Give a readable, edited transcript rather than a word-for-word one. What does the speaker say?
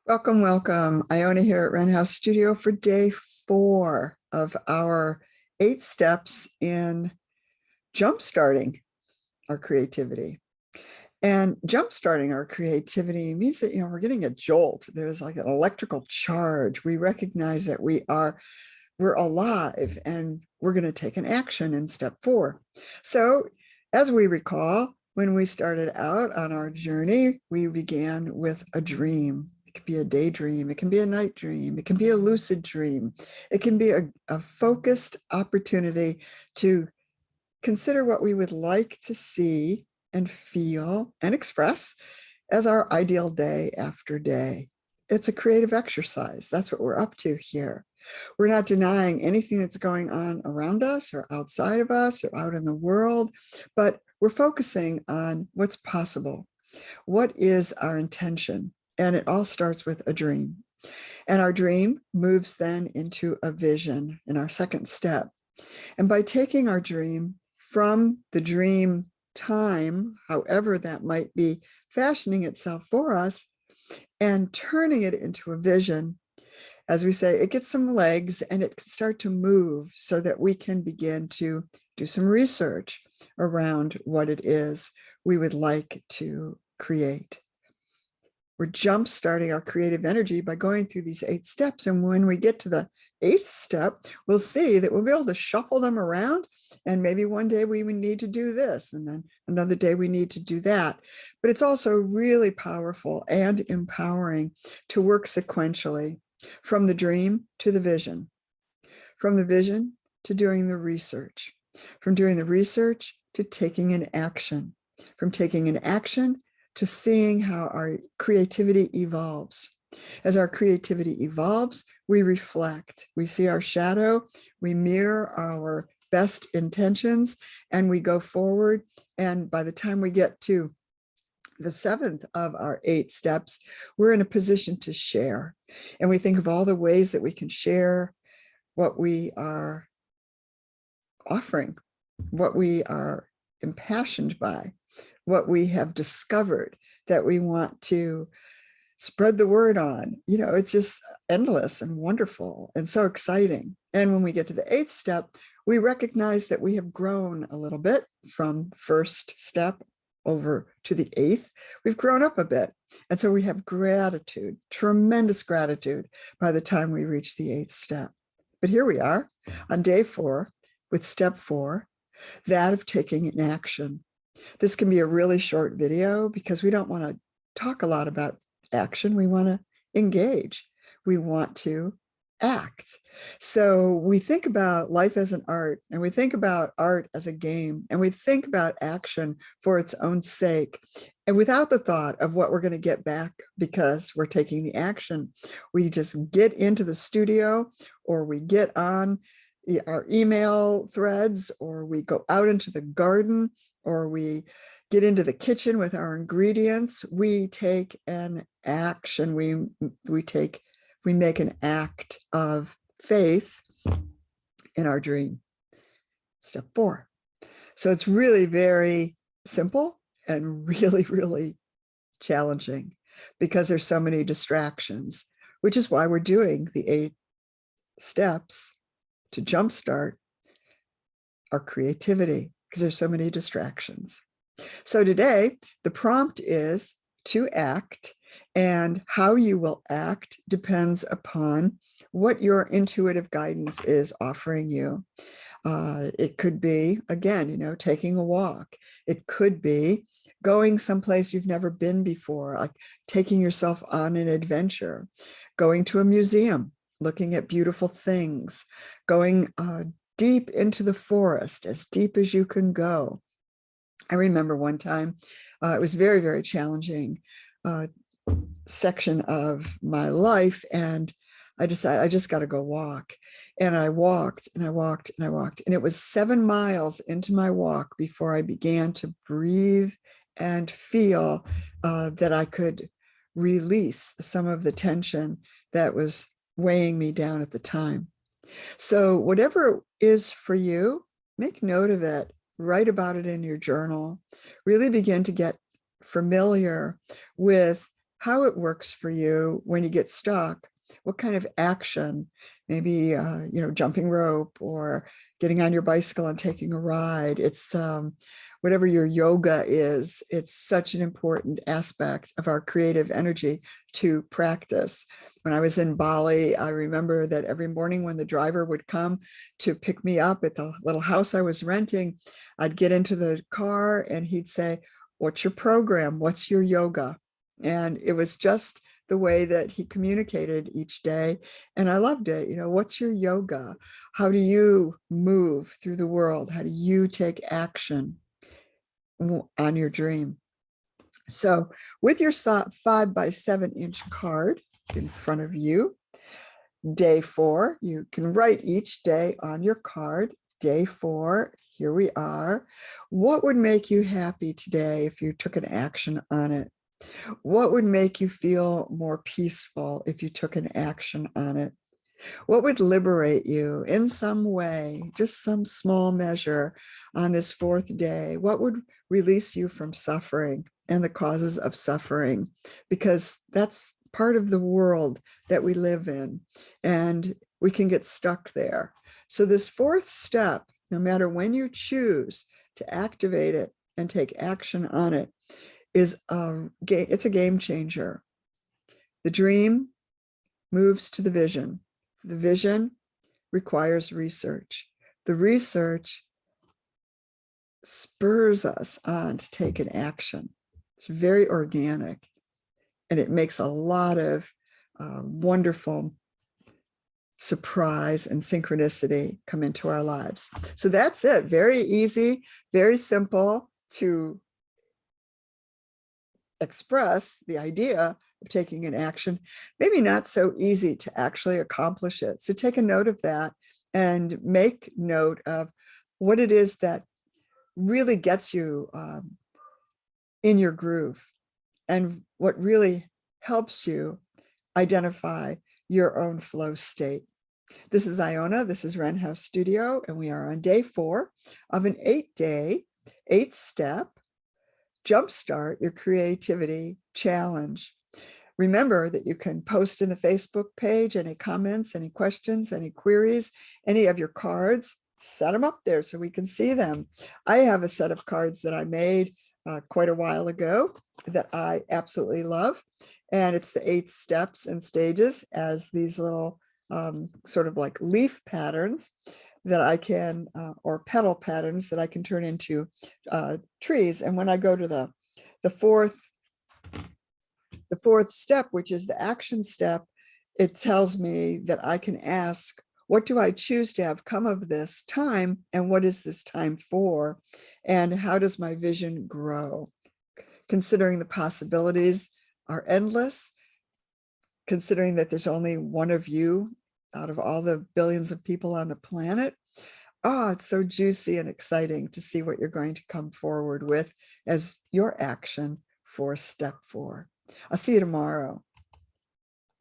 Welcome, welcome. Iona here at Wren House Studio for day 4 of our 8 steps in jumpstarting our creativity. And jumpstarting our creativity means that, we're getting a jolt. There's like an electrical charge. We recognize that we're alive and we're going to take an action in step 4. So as we recall, when we started out on our journey, we began with a dream. It can be a daydream. It can be a night dream. It can be a lucid dream. It can be a focused opportunity to consider what we would like to see and feel and express as our ideal day after day. It's a creative exercise. That's what we're up to here. We're not denying anything that's going on around us or outside of us or out in the world, but we're focusing on what's possible. What is our intention? And it all starts with a dream. And our dream moves then into a vision in our second step. And by taking our dream from the dream time, however that might be fashioning itself for us, and turning it into a vision, as we say, it gets some legs and it can start to move so that we can begin to do some research around what it is we would like to create. We're jump starting our creative energy by going through these 8 steps. And when we get to the 8th step, we'll see that we'll be able to shuffle them around. And maybe one day we need to do this, and then another day we need to do that. But it's also really powerful and empowering to work sequentially from the dream to the vision, from the vision to doing the research, from doing the research to taking an action, from taking an action to seeing how our creativity evolves. As our creativity evolves, we reflect, we see our shadow, we mirror our best intentions, and we go forward. And by the time we get to the 7th of our 8 steps, we're in a position to share. And we think of all the ways that we can share what we are offering, what we are impassioned by, what we have discovered that we want to spread the word on. It's just endless and wonderful and so exciting. And when we get to the 8th step, we recognize that we have grown a little bit from first step over to the 8th. We've grown up a bit. And so we have gratitude, tremendous gratitude by the time we reach the 8th step. But here we are on day 4 with step 4, that of taking an action. This can be a really short video because we don't want to talk a lot about action. We want to engage. We want to act. So we think about life as an art, and we think about art as a game, and we think about action for its own sake, and without the thought of what we're going to get back because we're taking the action. We just get into the studio, or we get on our email threads, or we go out into the garden, or we get into the kitchen with our ingredients. We take an action. We make an act of faith in our dream. Step 4. So it's really very simple and really, really challenging because there's so many distractions, which is why we're doing the 8 steps to jumpstart our creativity, because there's so many distractions. So today, the prompt is to act, and how you will act depends upon what your intuitive guidance is offering you. It could be, again, taking a walk. It could be going someplace you've never been before, like taking yourself on an adventure, going to a museum, looking at beautiful things, going deep into the forest, as deep as you can go. I remember one time, it was very, very challenging section of my life, and I decided I just got to go walk. And I walked and I walked and I walked, and it was 7 miles into my walk before I began to breathe and feel that I could release some of the tension that was weighing me down at the time. So whatever it is for you, make note of it, write about it in your journal, really begin to get familiar with how it works for you when you get stuck, what kind of action, maybe, jumping rope or getting on your bicycle and taking a ride. It's whatever your yoga is, it's such an important aspect of our creative energy to practice. When I was in Bali, I remember that every morning when the driver would come to pick me up at the little house I was renting, I'd get into the car and he'd say, "What's your program? What's your yoga?" And it was just the way that he communicated each day. And I loved it. What's your yoga? How do you move through the world? How do you take action on your dream? So with your 5-by-7-inch card in front of you, day 4, you can write each day on your card. Day 4, here we are. What would make you happy today if you took an action on it? What would make you feel more peaceful if you took an action on it? What would liberate you in some way, just some small measure on this 4th day? What would release you from suffering and the causes of suffering? Because that's part of the world that we live in, and we can get stuck there. So this 4th step, no matter when you choose to activate it and take action on it, it's a game changer. The dream moves to the vision. The vision requires research. The research spurs us on to take an action. It's very organic, and it makes a lot of wonderful surprise and synchronicity come into our lives. So that's it. Very easy, very simple to express the idea of taking an action, maybe not so easy to actually accomplish it. So take a note of that and make note of what it is that really gets you in your groove and what really helps you identify your own flow state. This is Iona, this is Wren House Studio, and we are on day 4 of an 8-day, 8-step Jumpstart Your Creativity Challenge. Remember that you can post in the Facebook page any comments, any questions, any queries, any of your cards, set them up there so we can see them. I have a set of cards that I made quite a while ago that I absolutely love. And it's the 8 steps and stages as these little sort of like leaf patterns that I can, or petal patterns that I can turn into trees. And when I go to the fourth step, which is the action step, it tells me that I can ask, what do I choose to have come of this time? And what is this time for? And how does my vision grow? Considering the possibilities are endless, considering that there's only one of you out of all the billions of people on the planet. Oh, it's so juicy and exciting to see what you're going to come forward with as your action for step 4. I'll see you tomorrow.